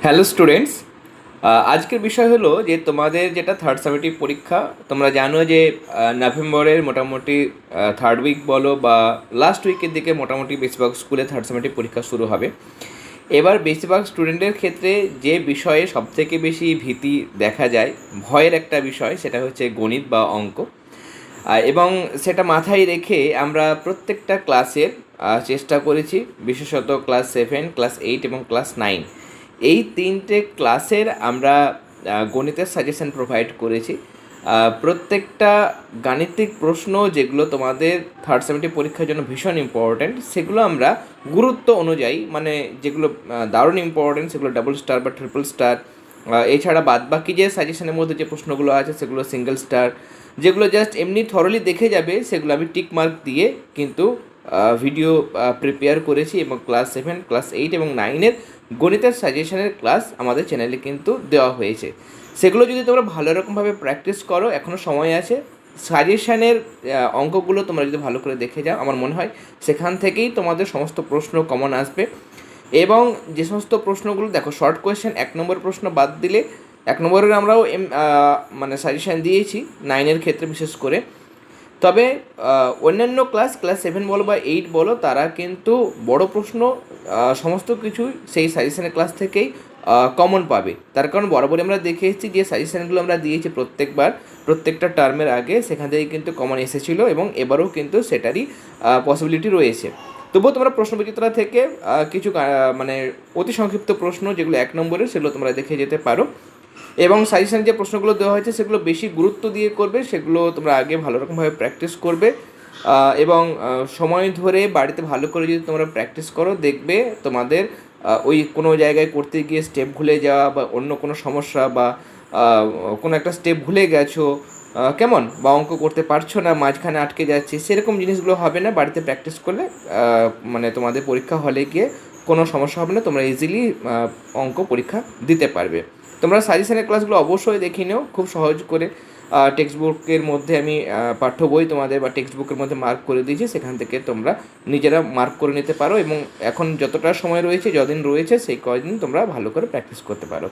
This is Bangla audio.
হ্যালো স্টুডেন্টস, আজকের বিষয় হলো যে তোমাদের যেটা থার্ড সামেটিভ পরীক্ষা। তোমরা জানো যে নভেম্বরের মোটামুটি থার্ড উইক বলো বা লাস্ট উইকের দিকে মোটামুটি বেশিরভাগ স্কুলে থার্ড সামেটিভ পরীক্ষা শুরু হবে। এবার বেশিরভাগ স্টুডেন্টের ক্ষেত্রে যে বিষয়ে সবথেকে বেশি ভীতি দেখা যায়, ভয়ের একটা বিষয়, সেটা হচ্ছে গণিত বা অঙ্ক। এবং সেটা মাথায় রেখে আমরা প্রত্যেকটা ক্লাসের চেষ্টা করেছি, বিশেষত ক্লাস 7, ক্লাস 8 এবং ক্লাস 9 এই তিনটে ক্লাসের আমরা গণিতের সাজেশন প্রোভাইড করেছি। প্রত্যেকটা গাণিতিক প্রশ্ন যেগুলো তোমাদের থার্ড সেমেস্টার পরীক্ষার জন্য ভীষণ ইম্পর্ট্যান্ট, সেগুলো আমরা গুরুত্ব অনুযায়ী, মানে যেগুলো দারুণ ইম্পর্ট্যান্ট সেগুলো ডাবল স্টার বা ট্রিপল স্টার, এছাড়া বাদবাকি যে সাজেশনের মধ্যে যে প্রশ্নগুলো আছে সেগুলো সিঙ্গেল স্টার, যেগুলো জাস্ট এমনি থরলি দেখে যাবে সেগুলো আমি টিক মার্ক দিয়ে কিন্তু ভিডিও প্রিপেয়ার করেছি। এবং ক্লাস 7, ক্লাস 8 এবং 9-এর গণিতের সাজেশনের ক্লাস আমাদের চ্যানেলে কিন্তু দেওয়া হয়েছে। সেগুলো যদি তোমরা ভালো রকমভাবে প্র্যাকটিস করো, এখনও সময় আছে। সাজেশনের অঙ্কগুলো তোমরা যদি ভালো করে দেখে যাও, আমার মনে হয় সেখান থেকেই তোমাদের সমস্ত প্রশ্ন কমন আসবে। এবং যে সমস্ত প্রশ্নগুলো দেখো, শর্ট কোয়েশ্চেন 1 নম্বর প্রশ্ন বাদ দিলে, 1 নম্বরের আমরাও মানে সাজেশান দিয়েছি 9-এর ক্ষেত্রে বিশেষ করে। তবে অন্যান্য ক্লাস 7 বলো বা 8 বলো, তারা কিন্তু বড় প্রশ্ন সমস্ত কিছুই সেই সাজেশনের ক্লাস থেকেই কমন পাবে। তার কারণ বরাবরই আমরা দেখে এসেছি যে সাজেশানগুলো আমরা দিয়েছি প্রত্যেকবার, প্রত্যেকটা টার্মের আগে সেখান থেকেই কিন্তু কমন এসেছিলো এবং এবারেও কিন্তু সেটারই পসিবিলিটি রয়েছে। তবুও তোমরা প্রশ্নবিচিত্রা থেকে কিছু মানে অতি সংক্ষিপ্ত প্রশ্ন যেগুলো 1 নম্বরের, সেগুলো তোমরা দেখে যেতে পারো। এবং সাজেশন যে প্রশ্নগুলো দেওয়া হয়েছে সেগুলো বেশি গুরুত্ব দিয়ে করবে, সেগুলো তোমরা আগে ভালো রকমভাবে প্র্যাকটিস করবে। এবং সময় ধরে বাড়িতে ভালো করে যদি তোমরা প্র্যাকটিস করো, দেখবে তোমাদের ওই কোনো জায়গায় করতে গিয়ে স্টেপ ভুলে যাওয়া বা অন্য কোনো সমস্যা বা কোনো একটা স্টেপ ভুলে গেছো, কেমন বা অঙ্ক করতে পারছো না, মাঝখানে আটকে যাচ্ছে, সেরকম জিনিসগুলো হবে না। বাড়িতে প্র্যাকটিস করলে মানে তোমাদের পরীক্ষা হলে গিয়ে কোনো সমস্যা হবে না, তোমরা ইজিলি অঙ্ক পরীক্ষা দিতে পারবে। তোমরা সাজেশনের ক্লাসগুলো অবশ্যই দেখে নিও, খুব সহজ করে। টেক্সট বুকের মধ্যে আমি পাঠ্য বই তোমাদের বা টেক্সট বুকের মধ্যে মার্ক করে দিয়েছি, সেখান থেকে তোমরা নিজেরা মার্ক করে নিতে পারো। এবং এখন যতটা সময় রয়েছে, যতদিন রয়েছে, সেই কয়দিন তোমরা ভালো করে প্র্যাকটিস করতে পারো।